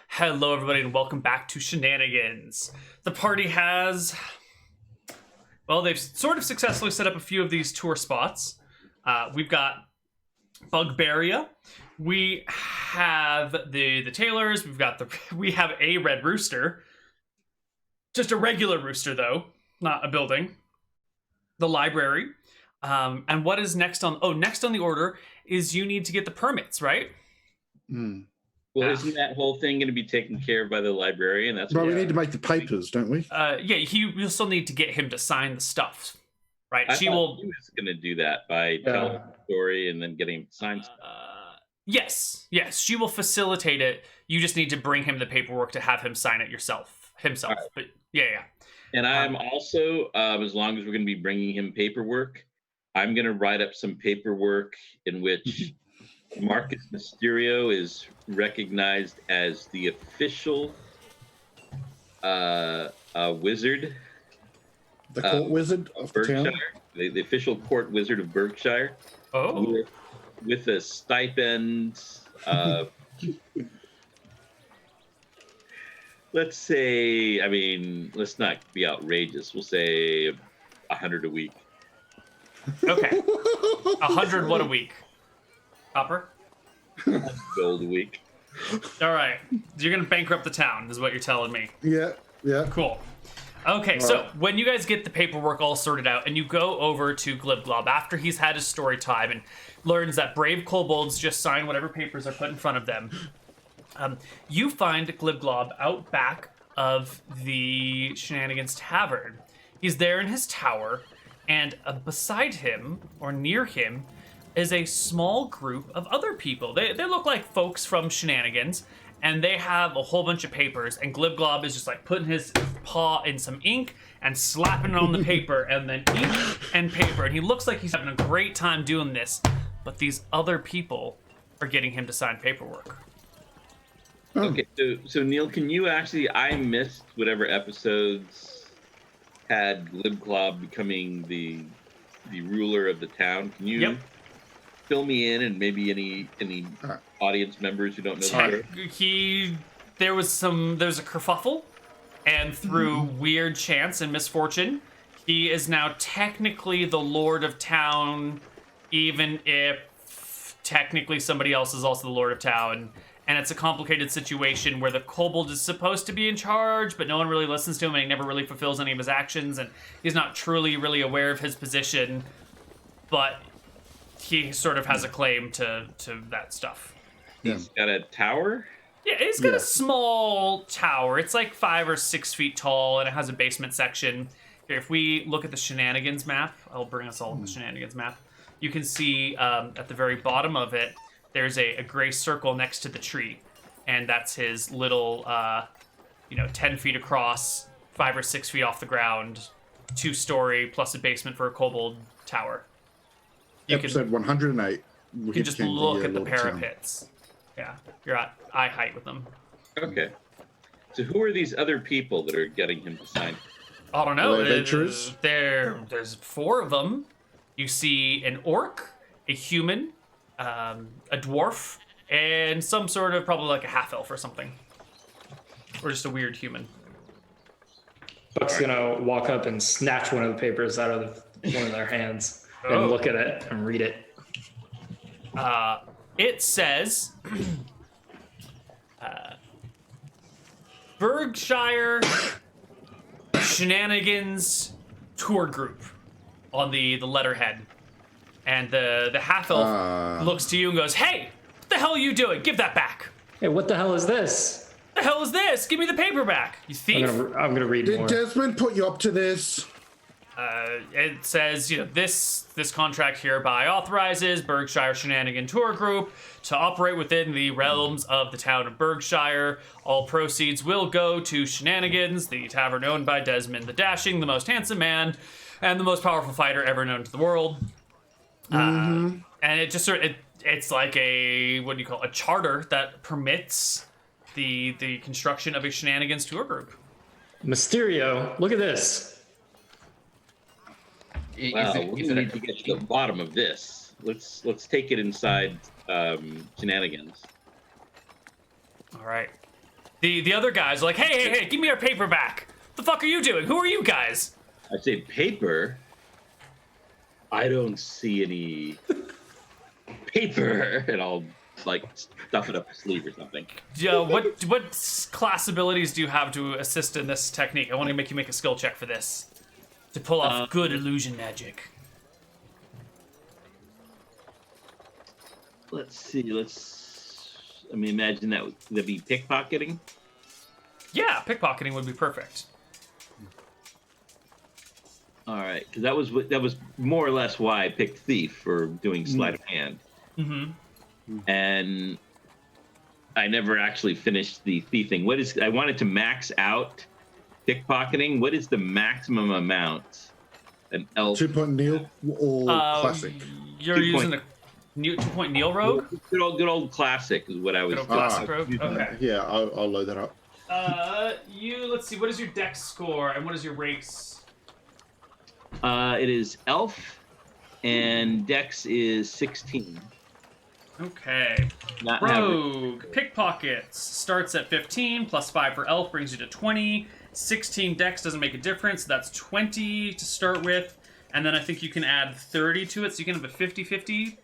Hello, everybody, and welcome back to Shenanigans. The party has, well, they've sort of successfully set up a few of these tour spots. We've got Bugberia. We have the Tailors. We have a red rooster. Just a regular rooster, though, not a building. The library. And what is next on? Oh, next on the order is you need to get the permits, right? Well, isn't that whole thing going to be taken care of by the librarian? That's Well, we need to make the papers, don't we? Yeah, you'll still need to get him to sign the stuff, right? He was going to do that by telling the story and then getting him to sign stuff. Yes, she will facilitate it. You just need to bring him the paperwork to have him sign it himself. Right. But yeah. And I'm also, as long as we're going to be bringing him paperwork, I'm going to write up some paperwork in which Marcus Mysterio is recognized as the official wizard. The court wizard of Bergshire, town? the official court wizard of Bergshire. Oh. With a stipend. Let's say, let's not be outrageous. We'll say 100 a week. Okay. 100 what a week? Copper? Gold a week. All right. You're going to bankrupt the town, is what you're telling me. Yeah. Cool. Okay, so when you guys get the paperwork all sorted out and you go over to Glibglob after he's had his story time and learns that brave kobolds just sign whatever papers are put in front of them, you find Glibglob out back of the Shenanigans Tavern. He's there in his tower, and beside him, or near him, is a small group of other people. They look like folks from Shenanigans, and they have a whole bunch of papers, and Glibglob is just like putting his paw in some ink and slapping it on the paper, and then ink and paper, and he looks like he's having a great time doing this, but these other people are getting him to sign paperwork. Okay, so Neal, can you actually, I missed whatever episodes had Glibglob becoming the ruler of the town. Can you fill me in, and maybe any audience members who don't know the story? There was a kerfuffle, and through weird chance and misfortune, he is now technically the lord of town, even if technically somebody else is also the lord of town. And it's a complicated situation where the kobold is supposed to be in charge, but no one really listens to him, and he never really fulfills any of his actions, and he's not truly really aware of his position, but he sort of has a claim to that stuff. He's got a tower? Yeah, he's got a small tower. It's like 5 or 6 feet tall, and it has a basement section. Here, if we look at the Shenanigans map, I'll bring us all the Shenanigans map. You can see at the very bottom of it, there's a gray circle next to the tree, and that's his little, 10 feet across, 5 or 6 feet off the ground, 2-story plus a basement for a kobold tower. Episode 108. You can just look at the parapets. Yeah, you're at eye height with them. Okay. So who are these other people that are getting him to sign? I don't know. Adventurers? There's 4 of them. You see an orc, a human, a dwarf, and some sort of probably like a half-elf or something. Or just a weird human. Buck's gonna walk up and snatch one of the papers out of one of their hands and look at it and read it. It says Bergshire Shenanigans Tour Group on the letterhead. And the half-elf looks to you and goes, "Hey, what the hell are you doing? Give that back." Hey, what the hell is this? What the hell is this? Give me the paper back, you thief. I'm gonna read more. Did Desmond put you up to this? It says, this contract hereby authorizes Bergshire Shenanigan Tour Group to operate within the realms of the town of Bergshire. All proceeds will go to Shenanigans, the tavern owned by Desmond the Dashing, the most handsome man, and the most powerful fighter ever known to the world. And it just it's like a charter that permits the construction of a Shenanigans tour group. Mysterio, look at this. We need to get to the bottom of this. Let's take it inside Shenanigans. All right. The other guys are like, hey, give me our paper back. What the fuck are you doing? Who are you guys? I say paper. I don't see any paper, and I'll like stuff it up a sleeve or something. What class abilities do you have to assist in this technique? I want to make you make a skill check for this to pull off good illusion magic. Let's see. Let me imagine that'd be pickpocketing. Yeah, pickpocketing would be perfect. All right, because that was more or less why I picked thief for doing sleight of hand. Mm-hmm. And I never actually finished the thief thing. I wanted to max out pickpocketing. What is the maximum amount an elf? 2-point Neal or classic? You're using a 2-point Neal rogue? Good old classic is what I was. Good old classic rogue. Okay. Yeah, I'll load that up. Let's see. What is your dex score and what is your race? It is elf, and dex is 16. Okay. Not Rogue pickpockets starts at 15 plus 5 for elf brings you to 20. 16 dex doesn't make a difference. That's 20 to start with, and then I think you can add 30 to it, so you can have a 50-50.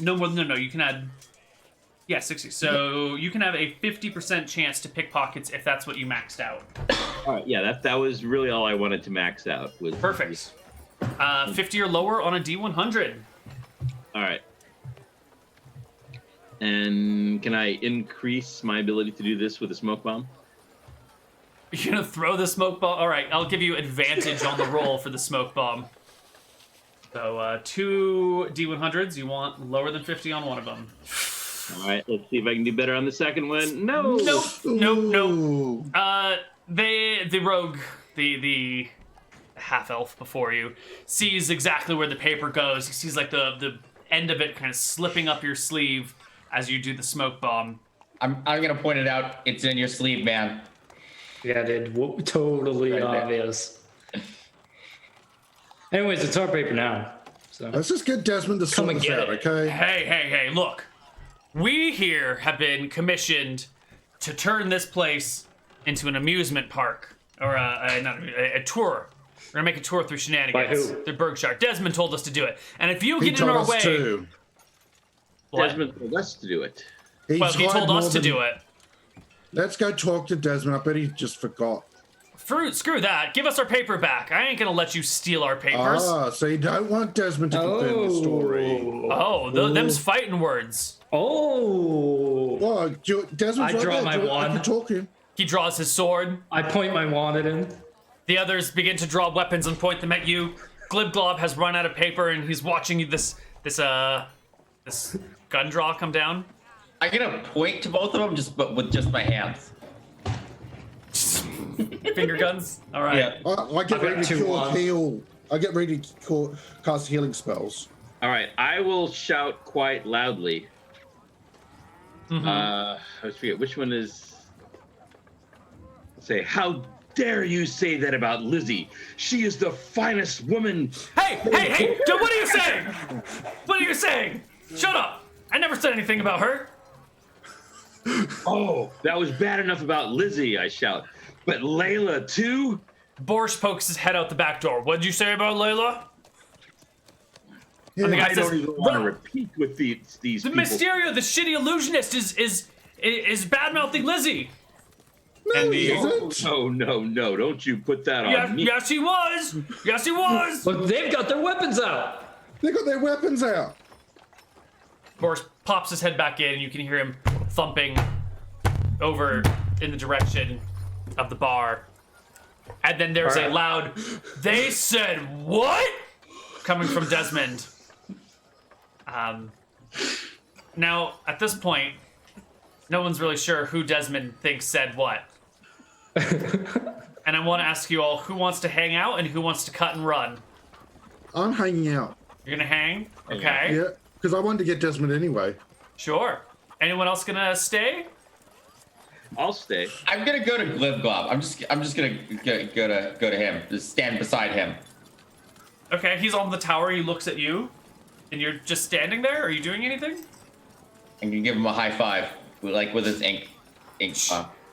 No. You can add 60. So you can have a 50% chance to pickpockets if that's what you maxed out. All right, yeah, that was really all I wanted to max out. Was Perfect. 50 or lower on a D100. All right. And can I increase my ability to do this with a smoke bomb? You're gonna throw the smoke bomb? All right, I'll give you advantage on the roll for the smoke bomb. So 2 D100s. You want lower than 50 on one of them. All right, let's see if I can do better on the second one. No. Nope. The rogue, the half elf before you, sees exactly where the paper goes. He sees like the end of it kind of slipping up your sleeve as you do the smoke bomb. I'm gonna point it out. It's in your sleeve, man. Yeah, dude, totally Right there. obvious. Anyways, it's our paper now. So Let's just get Desmond to Come sort and this get out, it. okay? Hey, look. We here have been commissioned to turn this place into an amusement park. Or a tour. We're gonna make a tour through Shenanigans. By who? The Bergshire. Desmond told us to do it. And if you He get in told our us way... to. What? Desmond told us to do it. He's Well, he hired told more us to than- do it. Let's go talk to Desmond. I bet he just forgot. Screw that. Give us our paper back. I ain't gonna let you steal our papers. So you don't want Desmond to confirm the story. Them's fighting words. Oh, Well, Desmond's I draw right my there. I wand. can talk to him. He draws his sword. I point my wand at him. The others begin to draw weapons and point them at you. Glibglob has run out of paper and he's watching you this gun draw come down. I'm gonna point to both of them, but with just my hands. Finger guns. All right. Yeah. I get I've got ready to two cure wands. heal. I get ready to cast healing spells. All right, I will shout quite loudly. I forget which one is. Say, how dare you say that about Lizzie? She is the finest woman. Hey! What are you saying? What are you saying? Shut up! I never said anything about her. Oh, that was bad enough about Lizzie, I shout. But Layla, too? Borscht pokes his head out the back door. What'd you say about Layla? Yeah, the guy I don't says, even want to "Run." repeat with these The people. Mysterio, the shitty illusionist, is bad mouthing Lizzie. no, and he the- isn't. No, don't you put that on me. Yes, he was. Yes, he was. Look, they've got their weapons out. They got their weapons out. Borscht pops his head back in, and you can hear him thumping over in the direction of the bar. And then there's a loud, "They said what?" coming from Desmond. Now, at this point, no one's really sure who Desmond thinks said what. And I want to ask you all, who wants to hang out and who wants to cut and run? I'm hanging out. You're gonna hang? Okay. Yeah, because I wanted to get Desmond anyway. Sure. Anyone else gonna stay? I'll stay. I'm gonna go to Glibglob. I'm just gonna go to him. Just stand beside him. Okay, he's on the tower, he looks at you, and you're just standing there? Are you doing anything? I'm gonna give him a high five. with his ink.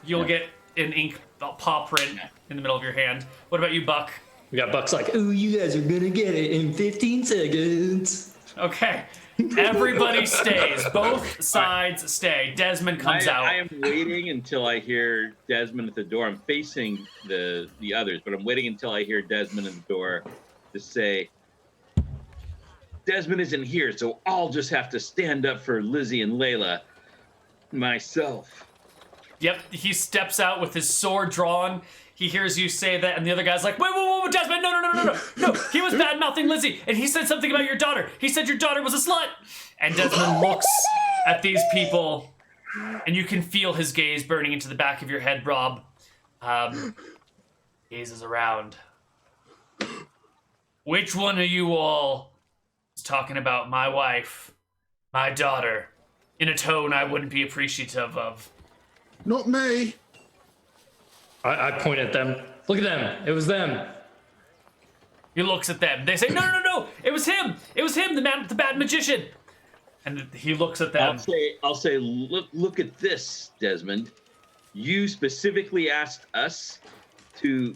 You'll get an ink paw print in the middle of your hand. What about you, Buck? We got Buck's like, ooh, you guys are gonna get it in 15 seconds. Okay. Everybody stays. Both sides stay. Desmond comes out. I am waiting until I hear Desmond at the door. I'm facing the others, but I'm waiting until I hear Desmond at the door to say, Desmond isn't here, so I'll just have to stand up for Lizzie and Layla myself. Yep, he steps out with his sword drawn. He hears you say that, and the other guy's like, whoa, Desmond, no, he was bad-mouthing Lizzie, and he said something about your daughter. He said your daughter was a slut. And Desmond looks at these people, and you can feel his gaze burning into the back of your head, Rob. Gazes around. Which one of you all is talking about my wife, my daughter, in a tone I wouldn't be appreciative of? Not me. I point at them. Look at them. It was them. He looks at them. They say, no, it was him, the bad magician. And he looks at them. I'll say, look at this, Desmond. You specifically asked us to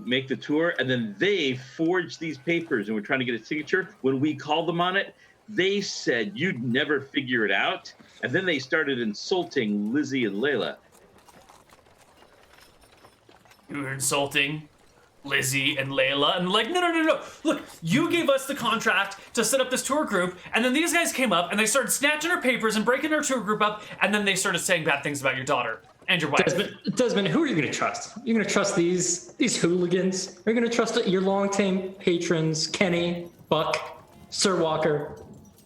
make the tour, and then they forged these papers and were trying to get a signature. When we called them on it, they said you'd never figure it out, and then they started insulting Lizzie and Layla. You were insulting Lizzie and Layla, and like, no. Look, you gave us the contract to set up this tour group, and then these guys came up and they started snatching our papers and breaking our tour group up, and then they started saying bad things about your daughter and your wife. Desmond, who are you going to trust? You're going to trust these hooligans? Are you going to trust your long-time patrons, Kenny, Buck, Sir Walker,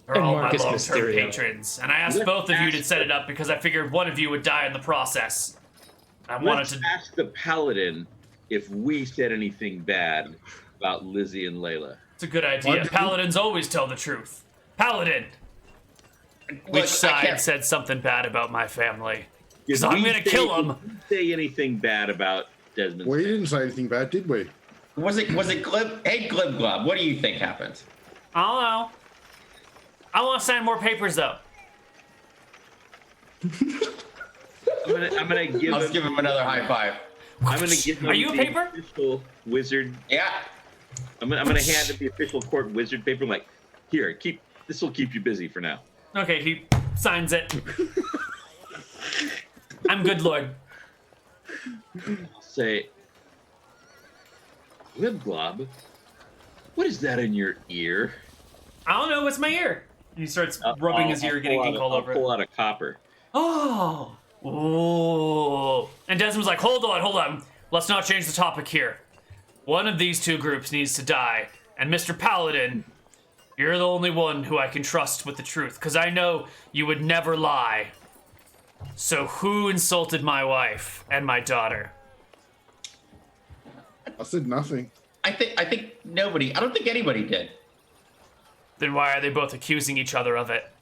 They're and all Marcus my long-term Mysterio? patrons, and I asked both of you to set it up because I figured one of you would die in the process. Let's ask the paladin if we said anything bad about Lizzie and Layla. It's a good idea. Paladins always tell the truth. Paladin! Which side said something bad about my family? Because I'm going to kill him. Did we say anything bad about Desmond? We didn't say anything bad, did we? Was it Glib? Hey, Glib Glob, what do you think happened? I don't know. I want to sign more papers, though. I'm gonna give Let's give him another high five. I'm gonna give him Are you a the paper? official wizard. Yeah. I'm gonna hand him the official court wizard paper. I'm like, here, this will keep you busy for now. Okay, he signs it. I'm good, Lord. I'll say, Glib-glob, what is that in your ear? I don't know, it's my ear. He starts rubbing his ear, getting ink all over it. Pull out a copper. Oh. Ooh. And Desmond's like, hold on. Let's not change the topic here. One of these two groups needs to die. And Mr. Paladin, you're the only one who I can trust with the truth, because I know you would never lie. So who insulted my wife and my daughter? I said nothing. I think nobody. I don't think anybody did. Then why are they both accusing each other of it?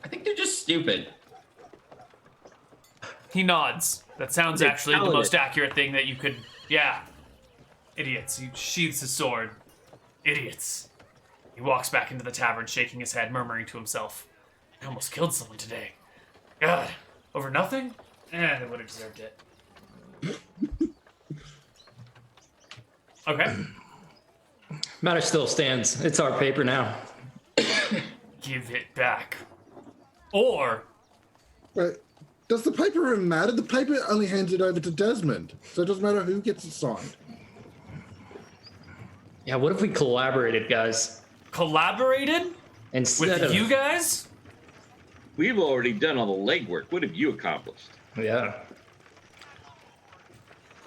I think they're just stupid. He nods. That sounds actually the most accurate thing that you could... Yeah. Idiots. He sheathes his sword. Idiots. He walks back into the tavern, shaking his head, murmuring to himself, I almost killed someone today. God. Over nothing? They would have deserved it. Okay. Matter still stands. It's our paper now. Give it back. Or... But does the paper even matter? The paper only hands it over to Desmond, so it doesn't matter who gets it signed. Yeah, what if we collaborated, guys? Collaborated? With you guys? We've already done all the legwork. What have you accomplished? Yeah.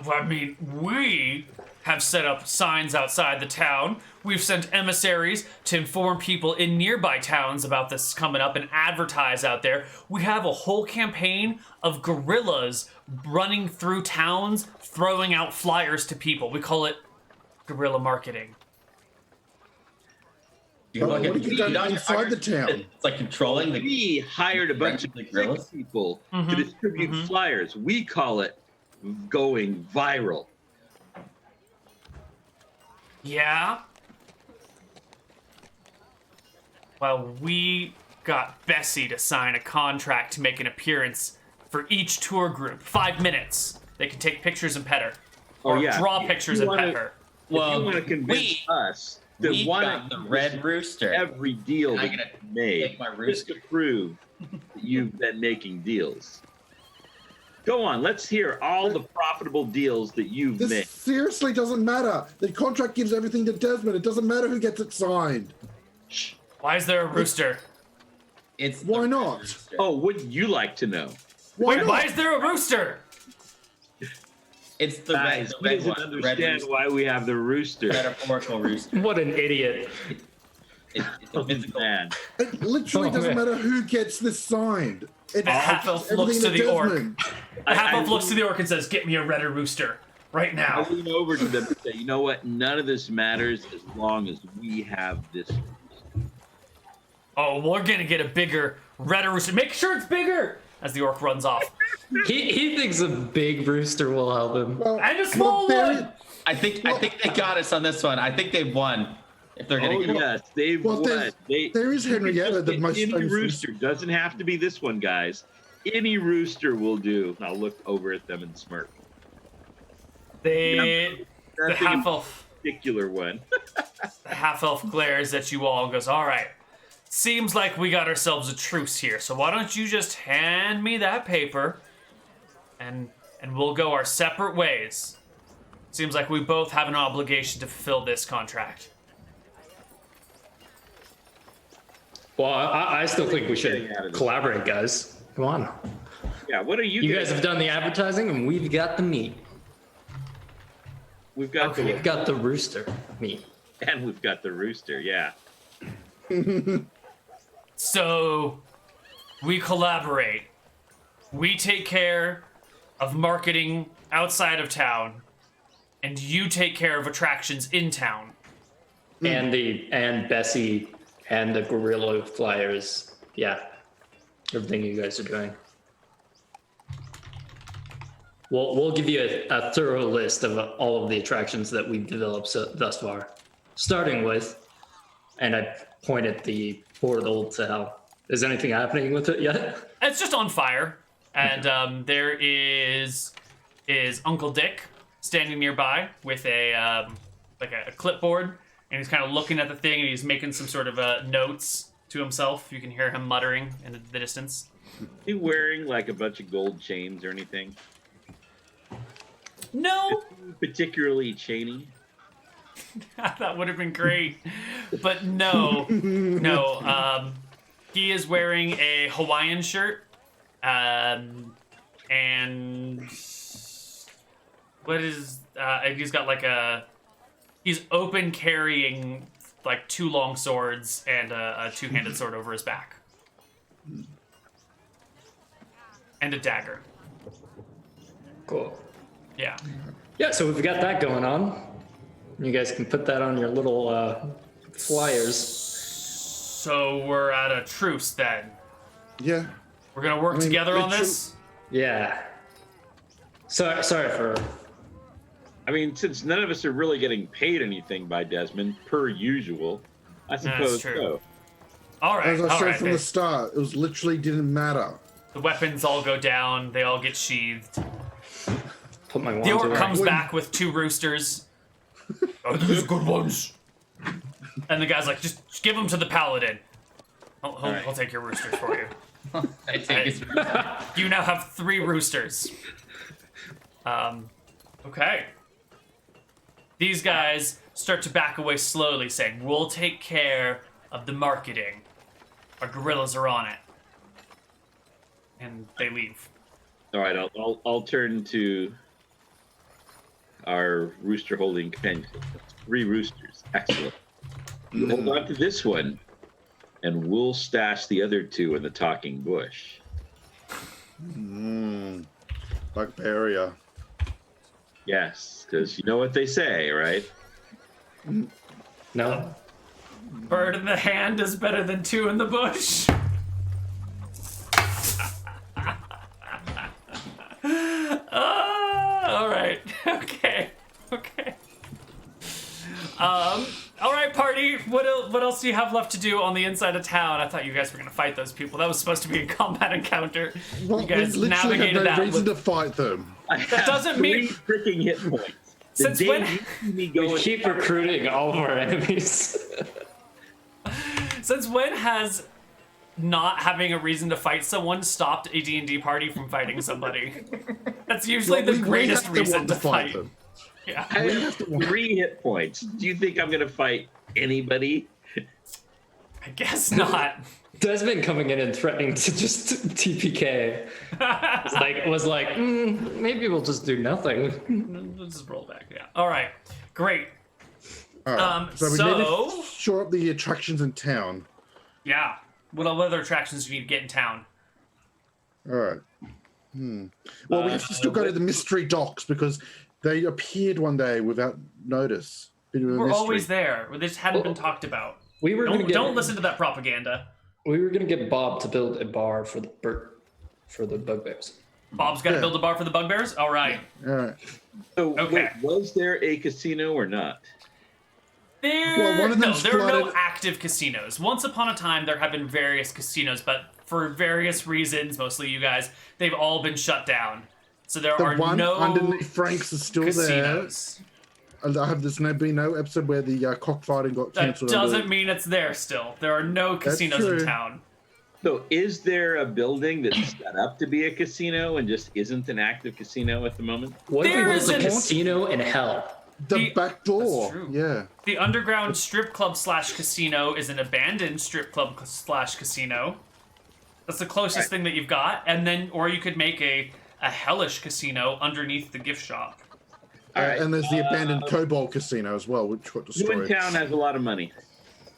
Well, I mean, we have set up signs outside the town. We've sent emissaries to inform people in nearby towns about this coming up and advertise out there. We have a whole campaign of guerrillas running through towns, throwing out flyers to people. We call it guerrilla marketing. What have you done inside the town? It's like controlling the... We hired a bunch of guerrillas people to distribute flyers. We call it going viral. Yeah? Well, we got Bessie to sign a contract to make an appearance for each tour group. 5 minutes. They can take pictures and pet her. Or draw pictures and pet her. Well, if you want to convince us that we got the red rooster. Every deal that you've made, just to prove that you've been making deals. Go on, let's hear all the profitable deals that you've made. This seriously doesn't matter. The contract gives everything to Desmond. It doesn't matter who gets it signed. Shh. Why is there a rooster? Why not? Rooster. Oh, wouldn't you like to know? Why is there a rooster? It's the Guys, red, he the red doesn't one. understand why we have the rooster. Metaphorical rooster. What an idiot. It's a physical. Man. It literally doesn't matter who gets this signed. It's The half-elf looks to the orc. The half-elf looks to the orc and says, "Get me a redder rooster right now." I lean over to them and say, you know what? None of this matters as long as we have this. Oh, we're gonna get a bigger, redder rooster. Make sure it's bigger! As the orc runs off. He thinks a big rooster will help him. Well, And a small one! I think they got us on this one. I think they've won. If they're gonna get Yes, they've Well, won. there is Henrietta, the most Any famous rooster doesn't have to be this one, guys. Any rooster will do. And I'll look over at them and smirk. The Nothing half-elf particular one. The half-elf glares at you all and goes, "All right, seems like we got ourselves a truce here, so why don't you just hand me that paper and we'll go our separate ways. Seems like we both have an obligation to fulfill this contract." Well, I still think we should collaborate, guys. Come on. Yeah, what are you You doing? guys have done the advertising, and we've got the meat. We've got We've got the rooster meat. and we've got the rooster, yeah. So, we collaborate. We take care of marketing outside of town, and you take care of attractions in town. And Bessie and the gorilla flyers. Yeah. Everything you guys are doing. We'll give you a thorough list of all of the attractions that we've developed thus far. Starting with, and I point at the portal to hell. Is anything happening with it yet? It's just on fire, and there is Uncle Dick standing nearby with a like a clipboard, and he's kind of looking at the thing, and he's making some sort of notes to himself. You can hear him muttering in the distance. Is he wearing like a bunch of gold chains or anything? No, Particularly chainy? that would have been great, but no. He is wearing a Hawaiian shirt, and what is he's got like he's open carrying like 2 long swords and a 2-handed sword over his back, and a dagger. Cool. Yeah. Yeah, so we've got that going on. You guys can put that on your little flyers. So we're at a truce then. Yeah. We're gonna work together on this. Yeah. Sorry for. I mean, since none of us are really getting paid anything by Desmond, per usual, I suppose true. so. All right. As I all said right. from the start, it was literally didn't matter. The weapons all go down. They all get sheathed. Put my wand The orc away. comes back with 2 roosters. Oh, these are good ones. And the guy's like, just give them to the paladin. He'll take your roosters for you. I take his You now have 3 roosters. Okay. These guys start to back away slowly, saying, "We'll take care of the marketing. Our gorillas are on it." And they leave. All right, I'll turn to our rooster holding companion. 3 roosters. Excellent. You hold on to this one, and we'll stash the other 2 in the talking bush. Bugberia. Yes, because you know what they say, right? No. Bird in the hand is better than 2 in the bush. All right. Okay. All right, party. What what else do you have left to do on the inside of town? I thought you guys were gonna fight those people. That was supposed to be a combat encounter. Well, You guys we literally navigated have no that. reason With... to fight them. That doesn't mean. freaking hit points. The Since day when? you see me We going, keep recruiting all of our enemies. Since when has not having a reason to fight someone stopped a D&D party from fighting somebody? That's usually Well, the we greatest have to reason want to to fight. them. Yeah. I have 3 hit points. Do you think I'm gonna fight anybody? I guess not. Desmond coming in and threatening to just TPK was like, maybe we'll just do nothing. Let's just roll back. Yeah. All right. Great. All right. So we need to shore up the attractions in town. Yeah. What other attractions do you need to get in town? All right. Well, we have to still go to the mystery docks because they appeared one day without notice. Bit of a We're mystery. always there. They just hadn't been talked about. We were Don't listen to that propaganda. We were gonna get Bob to build a bar for the bugbears. Bob's got to Yeah. build a bar for the bugbears? All right. All right. So, Okay. wait, was there a casino or not? Well, one of No, them's there are no flooded. active casinos. Once upon a time, there have been various casinos, but for various reasons, mostly you guys, they've all been shut down. So there The are one no underneath Frank's is still casinos. there. I have been no episode where the cockfighting got That cancelled. doesn't mean it's there still. There are no casinos in true. town. So, is there a building that's set up to be a casino and just isn't an active casino at the moment? What if There we built a isn't- casino in hell? The back door. That's true. Yeah. The underground strip club / casino is an abandoned strip club / casino. That's the closest thing that you've got, and then or you could make a hellish casino underneath the gift shop. All right. And there's the abandoned Kobold Casino as well, which got Who in destroyed. town has a lot of money?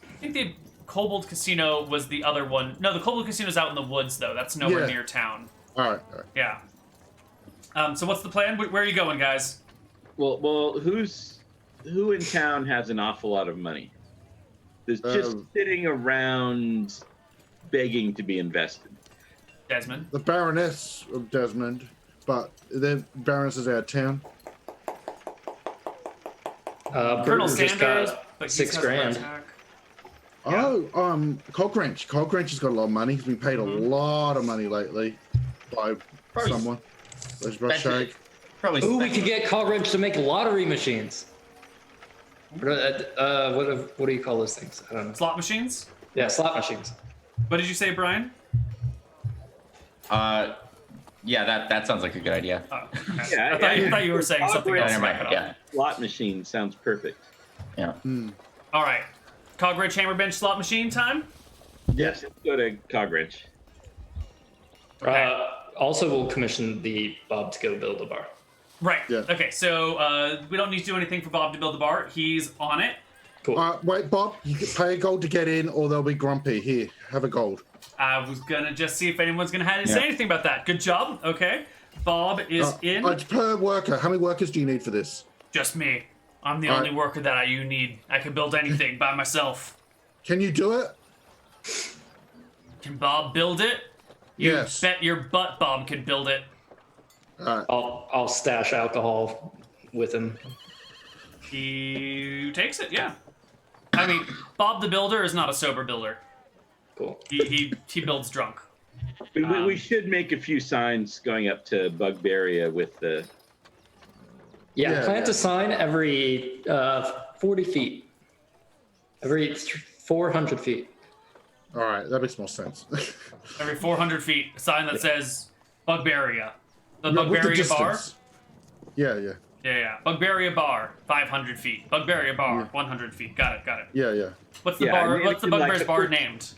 I think the Kobold Casino was the other one. No, the Kobold Casino's out in the woods though. That's nowhere Yeah. near town. All right. Yeah. So what's the plan? Where are you going, guys? Well, who in town has an awful lot of money? That's just sitting around begging to be invested. Desmond. The Baroness of Desmond, but the Baroness is out of town. Colonel Burton just Sanders, got but $6 grand. Yeah. Oh, Cockranch. Cockranch has got a lot of money. He's been paid a lot of money lately by Probably someone. By Shag. Probably. Ooh, we could get Coleridge to make lottery machines. What do you call those things? I don't know. Slot machines. Yeah, slot machines. What did you say, Brian? Yeah, that sounds like a good idea. Oh, okay. Yeah, I thought you were saying something Yeah, else. never mind. Back it Yeah, up. Slot machine sounds perfect. yeah. All right. Cogridge Hammer Bench slot machine time. Yes, let's go to Cogwrench. Okay. Also, we'll commission the Bob to go build a bar. Right. Yeah. Okay. So we don't need to do anything for Bob to build the bar. He's on it. Cool. Wait, Bob, you can pay a gold to get in, or they'll be grumpy. Here, have a gold. I was gonna just see if anyone's gonna say anything about that. Good job. Okay. Bob is in. It's per worker. How many workers do you need for this? Just me. I'm the All only right. worker that you need. I can build anything by myself. Can you do it? Can Bob build it? You Yes. bet your butt Bob can build it. All right. I'll stash alcohol with him. He takes it, yeah. I mean, Bob the Builder is not a sober builder. Cool. He builds drunk. We should make a few signs going up to Bugberia with the. Yeah, plant yeah. a sign every 40 feet. Every 400 feet. All right, that makes more sense. Every 400 feet, a sign that says Bugberia. The Yeah, with the Bugberia bar? distance. Yeah. Yeah. Bugberia bar, 500 feet. Bugberia bar, 100 feet. Got it. Yeah. What's the Yeah, bar? and What's the it can, Bugbear's like, bar named?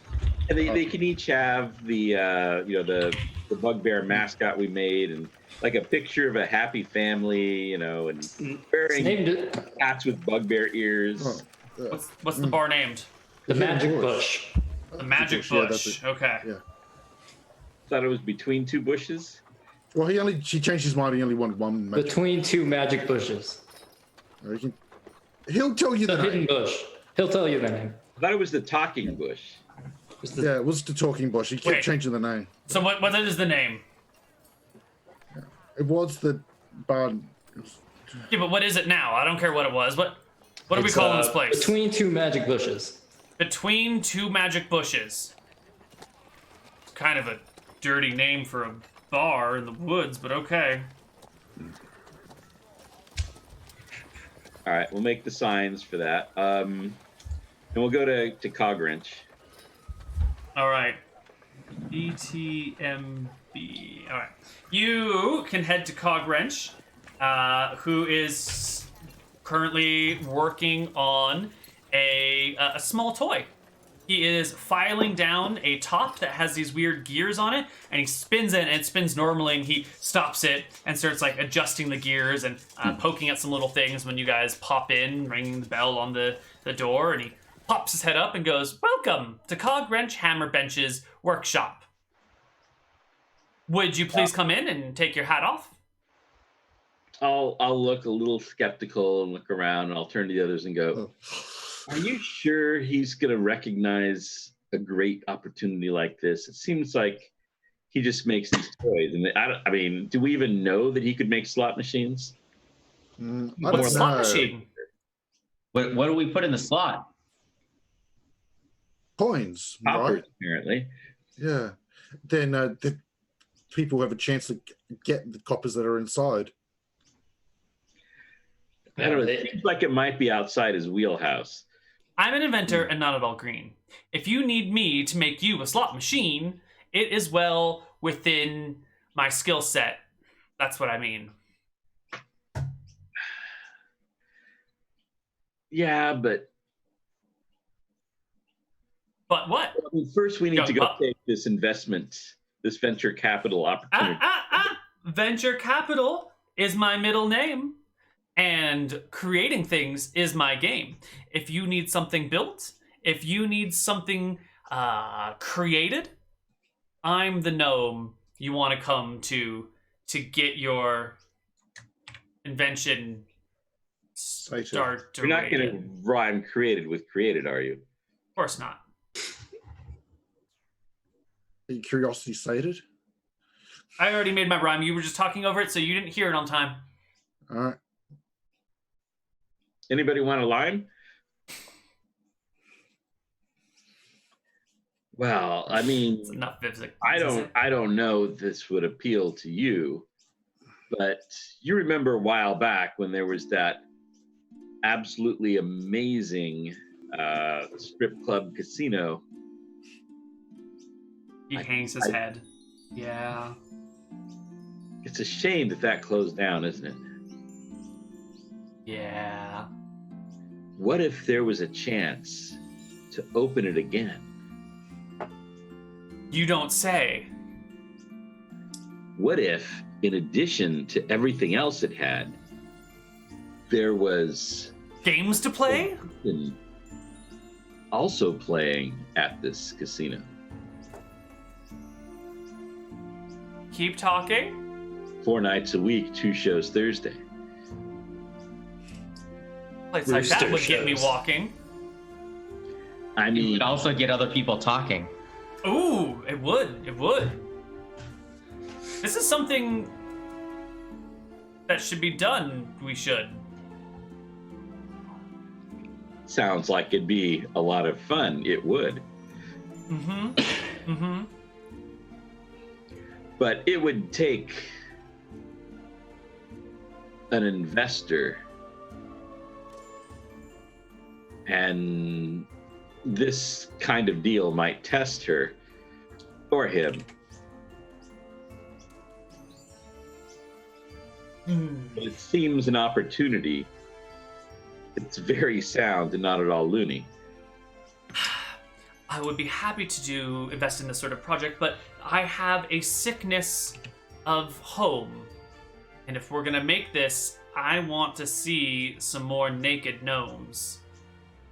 And they can each have the the Bugbear mascot we made and like a picture of a happy family, and It's wearing named hats with bugbear ears. Oh, What's the bar named? the Yeah, Magic bush. Bush. The Magic Bush, yeah, that's Bush. it. Okay. Yeah. Thought it was between two bushes. Well, she changed his mind. He only wanted one. Magic. Between two magic bushes. He'll tell you the The hidden name. bush. He'll tell you the name. I thought it was the talking bush. It's the- Yeah, it was the talking bush. He kept Wait. changing the name. So what is the name? It was the barn. Yeah, but what is it now? I don't care what it was. What do we it's, call this place? Between two magic bushes. between two magic bushes. It's kind of a dirty name for a bar in the woods, but okay. All right, we'll make the signs for that. And we'll go to Cogwrench. All right. BTMB. All right. You can head to Cogwrench, who is currently working on a small toy. He is filing down a top that has these weird gears on it, and he spins it, and it spins normally, and he stops it and starts like adjusting the gears and poking at some little things when you guys pop in, ringing the bell on the door, and he pops his head up and goes, "Welcome to Cogwrench Hammer Bench's workshop. Would you please come in and take your hat off?" I'll look a little skeptical and look around, and I'll turn to the others and go, "Are you sure he's going to recognize a great opportunity like this? It seems like he just makes these toys. And I mean, do we even know that he could make slot machines?" What's a slot machine? What do we put in the slot? Coins, Poppers, right? apparently. Yeah. Then the people have a chance to get the coppers that are inside. I don't know. It seems like it might be outside his wheelhouse. I'm an inventor and not at all green. If you need me to make you a slot machine, it is well within my skill set. That's what I mean. Yeah, but what? first we need to go up. take this investment, this venture capital opportunity. Venture capital is my middle name, and creating things is my game. If you need something built, if you need something created, I'm the gnome you want to come to get your invention started. You're not going to rhyme created with created, are you? Of course not. Are you curiosity sated? I already made my rhyme. You were just talking over it, so you didn't hear it on time. All right. Anybody want a line? Well, I mean, It's enough physics. I don't know if this would appeal to you, but you remember a while back when there was that absolutely amazing strip club casino. He hangs his head. Yeah. It's a shame that closed down, isn't it? Yeah. What if there was a chance to open it again? You don't say. What if, in addition to everything else it had, there was Games to play? also playing at this casino? Keep talking. 4 nights a week, 2 shows Thursday. Place like that Rooster would get me shows. walking. I You mean, would also get other people talking. Ooh, it would. It would. This is something that should be done. We should. sounds like it'd be a lot of fun. It would. Mm-hmm. Mm-hmm. But it would take an investor, and this kind of deal might test her or him. But it seems an opportunity. It's very sound and not at all loony. I would be happy to invest in this sort of project, but I have a sickness of home. And if we're gonna make this, I want to see some more naked gnomes.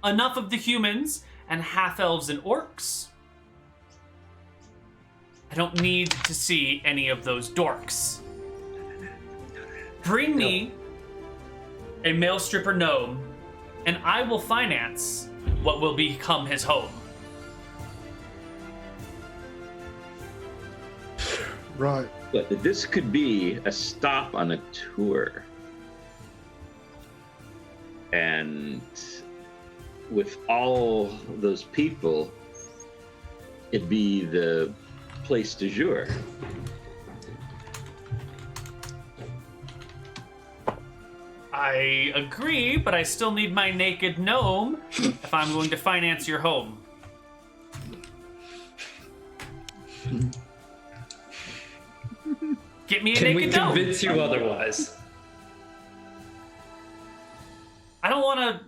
Enough of the humans and half-elves and orcs. I don't need to see any of those dorks. Bring me a male stripper gnome, and I will finance what will become his home. Right. But this could be a stop on a tour. And with all those people, it'd be the place du jour. I agree, but I still need my naked gnome if I'm going to finance your home. Get me a Can we naked gnome. convince you otherwise? I don't want to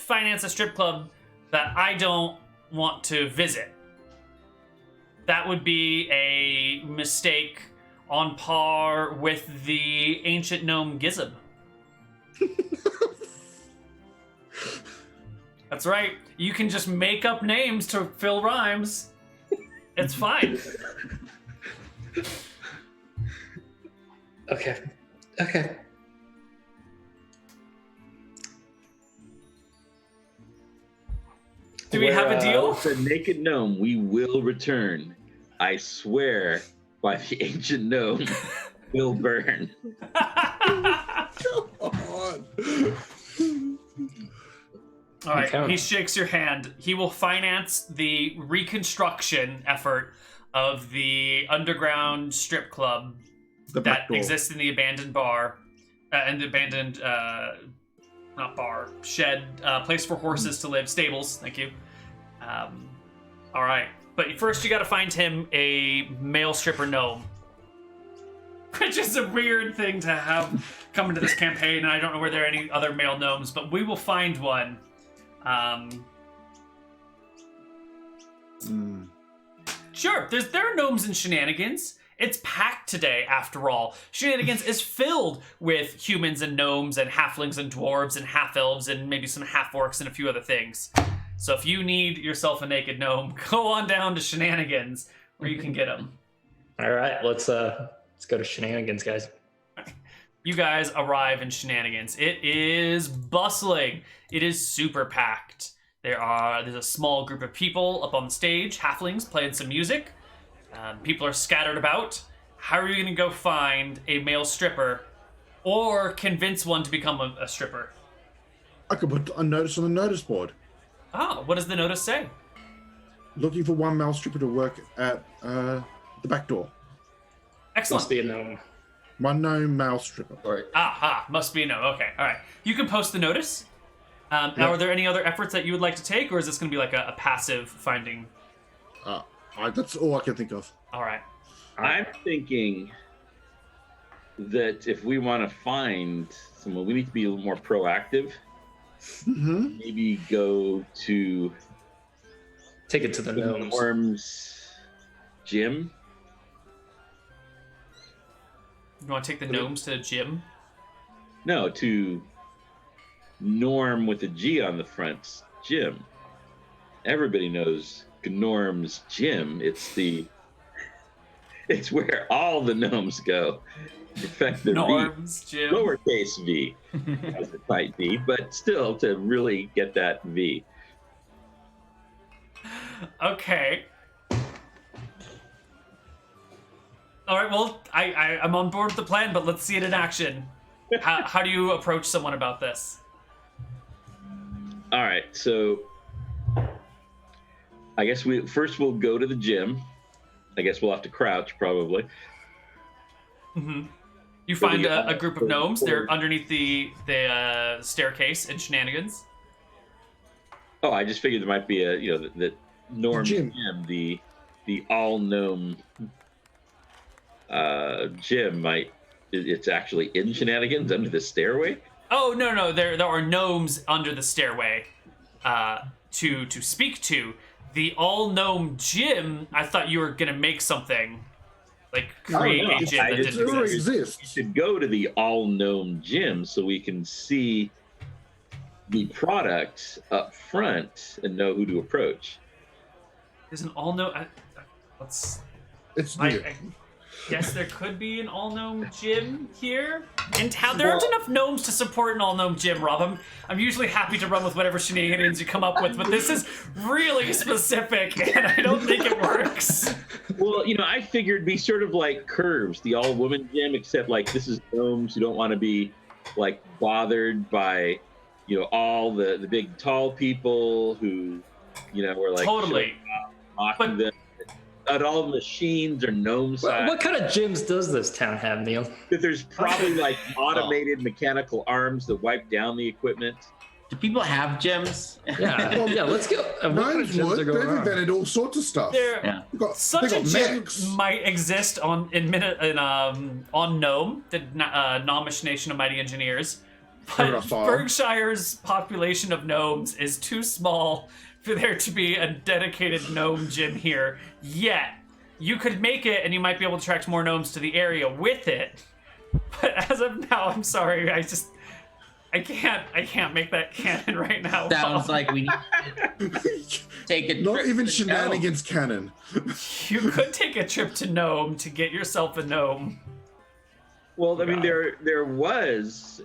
finance a strip club that I don't want to visit. That would be a mistake on par with the ancient gnome Gizzard. That's right. You can just make up names to fill rhymes. It's fine. Okay. Do we have a deal? The naked gnome, we will return. I swear by the ancient gnome, will burn. Come on. All right, Okay. he shakes your hand. He will finance the reconstruction effort of the underground strip club The back that door. exists in the abandoned bar, and the abandoned, not bar, shed, place for horses to live, stables, thank you. All right, but first you gotta find him a male stripper gnome. Which is a weird thing to have come into this campaign, and I don't know where there are any other male gnomes, but we will find one. Sure, there are gnomes in Shenanigans. It's packed today, after all. Shenanigans is filled with humans and gnomes and halflings and dwarves and half-elves and maybe some half-orcs and a few other things. So if you need yourself a naked gnome, go on down to Shenanigans where you can get them. All right, let's go to Shenanigans, guys. You guys arrive in Shenanigans. It is bustling. It is super packed. There's a small group of people up on the stage, halflings playing some music. People are scattered about. How are you going to go find a male stripper or convince one to become a stripper? I could put a notice on the notice board. Ah, what does the notice say? Looking for one male stripper to work at the back door. Excellent. Must be a gnome. One gnome male stripper. Or Must be a no. Okay, all right. You can post the notice. Now, are there any other efforts that you would like to take, or is this going to be like a passive finding? That's all I can think of. All right. I'm thinking that if we want to find someone, we need to be a little more proactive. Mm-hmm. Maybe go to Take it to the gnomes. Norm's gym. You want to take the gnomes to the gym? No, to Norm with a G on the front, gym. Everybody knows Norm's gym. It's where all the gnomes go. In fact, the Norm's gym. lowercase v, as it might be, but still to really get that V. Okay. All right. Well, I'm on board with the plan, but let's see it in action. How do you approach someone about this? All right, so I guess we'll go to the gym. I guess we'll have to crouch probably. Mm-hmm. You find a group of gnomes. They're underneath the staircase in Shenanigans. Oh, I just figured there might be that Norm's Gym. gym, the all gnome gym it's actually in Shenanigans under the stairway. Oh no, there are gnomes under the stairway to speak to. The all gnome gym. I thought you were gonna make something, like create no, a gym I that just- didn't It already exist. We exists. should go to the all gnome gym so we can see the product up front and know who to approach. There's an all gnome. Let's. It's I new. guess there could be an all gnome gym here in town. There aren't enough gnomes to support an all gnome gym, Rob. I'm usually happy to run with whatever shenanigans you come up with, but this is really specific, and I don't think it works. Well, I figured it'd be sort of like Curves, the all-woman gym, except like this is gnomes who don't want to be like bothered by all the big tall people who, were like Totally. mocking them. Not all the machines are gnome size. What kind of gyms does this town have, Neal? But there's probably like automated mechanical arms that wipe down the equipment. Do people have gyms? Yeah, yeah. Let's go. What kind of Gnomes gyms would. are They've going on? invented all sorts of stuff. Yeah. Such they a got gym mechs. might exist on Nome, the Gnomish Nation of Mighty Engineers, but Profile. Bergshire's population of gnomes is too small for there to be a dedicated gnome gym here. Yet you could make it, and you might be able to attract more gnomes to the area with it. But as of now, I'm sorry, I can't make that canon right now. Sounds like we need to take a trip. Not even to Shenanigans canon. You could take a trip to Nome to get yourself a gnome. Well, I mean, there was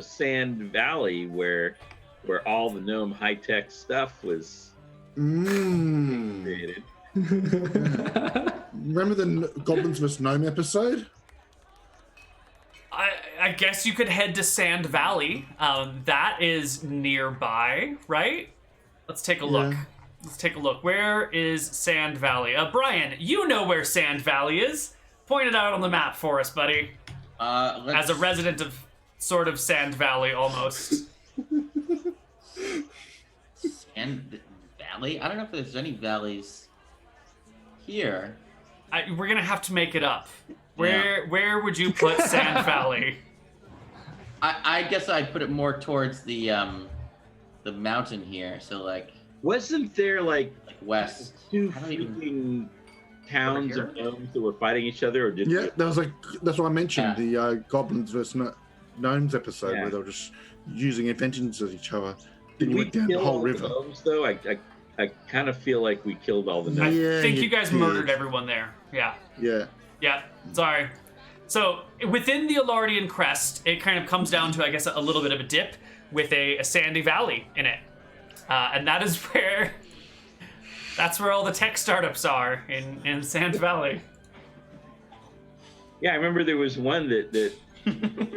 Sand Valley where all the gnome high tech stuff was created. Remember the Goblins vs. Gnome episode? I guess you could head to Sand Valley. That is nearby, right? Let's take a look. Yeah. Let's take a look. Where is Sand Valley? Bryan, you know where Sand Valley is. Point it out on the map for us, buddy. As a resident of sort of Sand Valley, almost. Sand Valley? I don't know if there's any valleys here. We're gonna have to make it up. Where would you put Sand Valley? I guess I'd put it more towards the mountain here. So like Wasn't there like west. two I don't even- freaking towns Over of here? gnomes that were fighting each other, or did Yeah, that's what I mentioned. Yeah. The Goblins vs. Gnomes episode Yeah. where they were just using inventions of each other. Did Then you we went down kill the whole all river. the gnomes though? I kind of feel like we killed all the I gnomes. Yeah, think you you guys did. murdered everyone there. Yeah. Yeah. Yeah, sorry. So within the Alardian crest, it kind of comes down to, I guess, a little bit of a dip with a sandy valley in it, and that is that's where all the tech startups are in Sand Valley. Yeah, I remember there was one that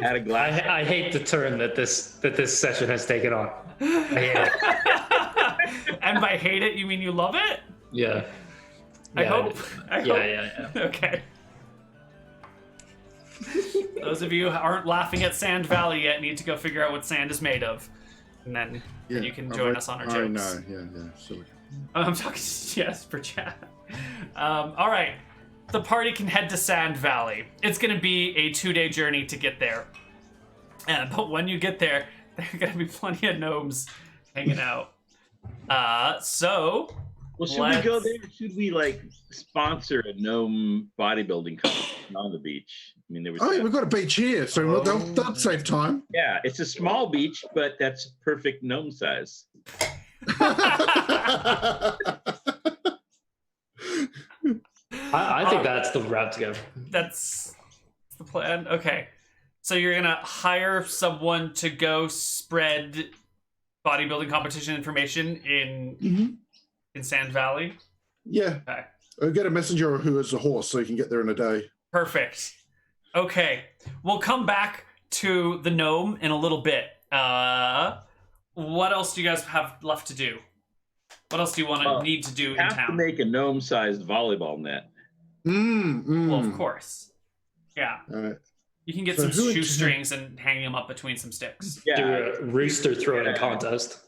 had a glass. I hate the turn that this session has taken on. I hate it. And by hate it, you mean you love it? Yeah. I hope. Yeah. Okay. Those of you who aren't laughing at Sand Valley yet need to go figure out what sand is made of, and then you can join us on our jokes. I know. Yeah. Silly. I'm talking, yes, for chat. All right. The party can head to Sand Valley. It's going to be a 2-day journey to get there. But when you get there, there are going to be plenty of gnomes hanging out. So... Well, should we go there? Should we like sponsor a gnome bodybuilding competition on the beach? I mean, there was. Oh, yeah, we've got a beach here, so that'll save time. Yeah, it's a small beach, but that's perfect gnome size. I think that's the route to go. That's the plan. Okay. So you're going to hire someone to go spread bodybuilding competition information in Sand Valley? Yeah. Okay. I'll get a messenger who has a horse so you can get there in a day. Perfect. Okay. We'll come back to the gnome in a little bit. What else do you guys have left to do? What else do you need to do in Have to town? make a gnome-sized volleyball net. Well, of course. Yeah. All right. You can get So some who would- shoestrings and hang them up between some sticks. Do Yeah. a rooster throwing contest.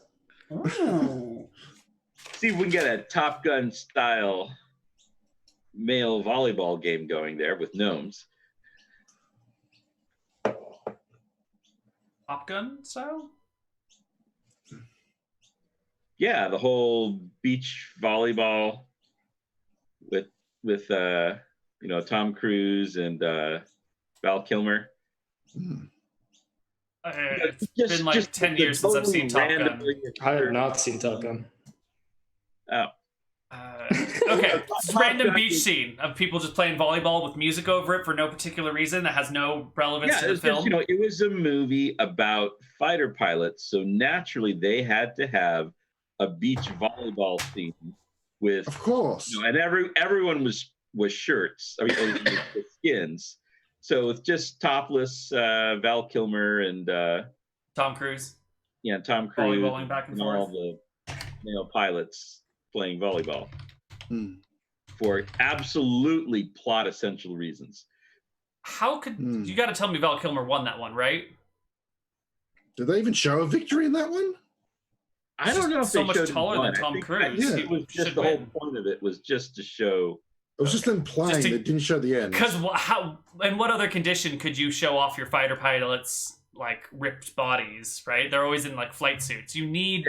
Ooh. See if we can get a Top Gun style male volleyball game going there with gnomes. Top Gun style? Yeah, the whole beach volleyball with Tom Cruise and Val Kilmer. It's been like 10 years since I've seen Top Gun. I have not seen Top Gun. Oh. Okay, it's a random beach scene of people just playing volleyball with music over it for no particular reason that has no relevance Yeah, to the it's film. just, it was a movie about fighter pilots, so naturally they had to have a beach volleyball scene with, Of course. and everyone was shirts, I mean, with skins. So it's just topless Val Kilmer and Tom Cruise. Tom Cruise Volleyballing back and all forth. the male pilots playing volleyball Hmm. for absolutely plot essential reasons. How could you got to tell me Val Kilmer won that one, right? Did they even show a victory in that one? I don't know if so they much showed him taller than one. I Tom think- Cruise. It was just Should the whole win. point of it was just to show. It was just them playing. Just to- They didn't show the end. Because how? In what other condition could you show off your fighter pilots like ripped bodies? Right? They're always in like flight suits. You need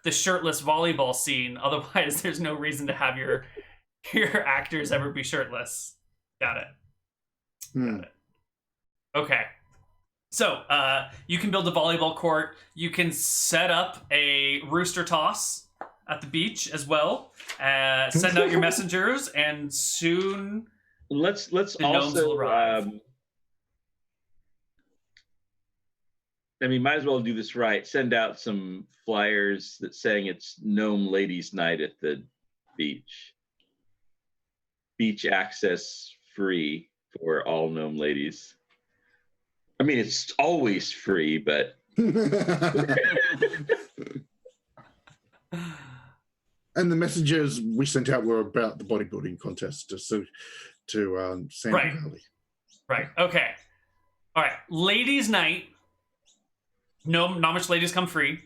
the shirtless volleyball scene. Otherwise, there's no reason to have your actors ever be shirtless. Got it. Got it. Okay. So, you can build a volleyball court. You can set up a rooster toss at the beach as well. Send out your messengers, and soon Let's the gnomes will also. arrive. Might as well do this right. Send out some flyers that saying it's Gnome Ladies Night at the beach. Beach access free for all gnome ladies. It's always free, but And the messages we sent out were about the bodybuilding contest to Sandy Right. Valley. Right. Okay. All right. Ladies' night. No, not much ladies come free.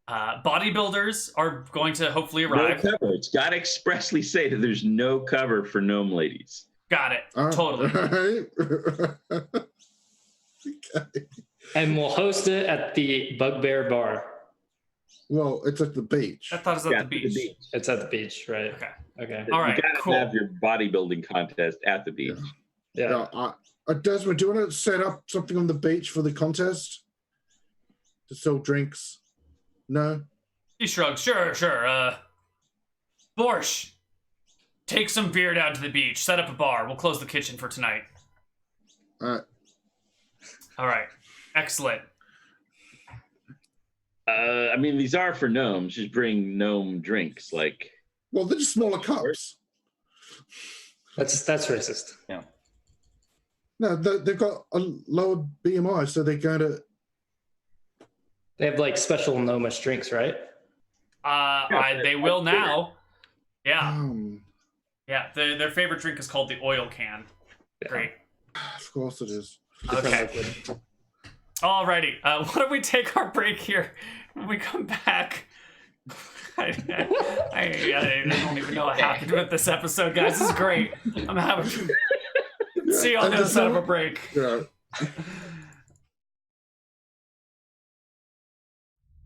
Bodybuilders are going to hopefully no arrive. cover. It's got to expressly say that there's no cover for gnome ladies. Got it. Totally. Okay. And we'll host it at the Bugbear Bar. Well, it's at the beach. I thought it was at the beach. It's at the beach, right? Okay. Okay. All right. You gotta Cool. have your bodybuilding contest at the beach. Yeah. Desmond, do you want to set up something on the beach for the contest? To sell drinks? No? He shrugs. Sure. Borsch, take some beer down to the beach. Set up a bar. We'll close the kitchen for tonight. All right. Excellent. These are for gnomes. Just bring gnome drinks, like. Well, they're just smaller cups. That's racist. Yeah. No, they've got a lower BMI, so they're going to... They have like special gnomish drinks, right? They will now. Yeah. Yeah, Their favorite drink is called the oil can. Yeah. Great. of course it is. Okay. Alrighty. Why don't we take our break here? When we come back, I don't even know what happened with this episode, guys. This is great. I'm having. See you on the other side of a break. Yeah.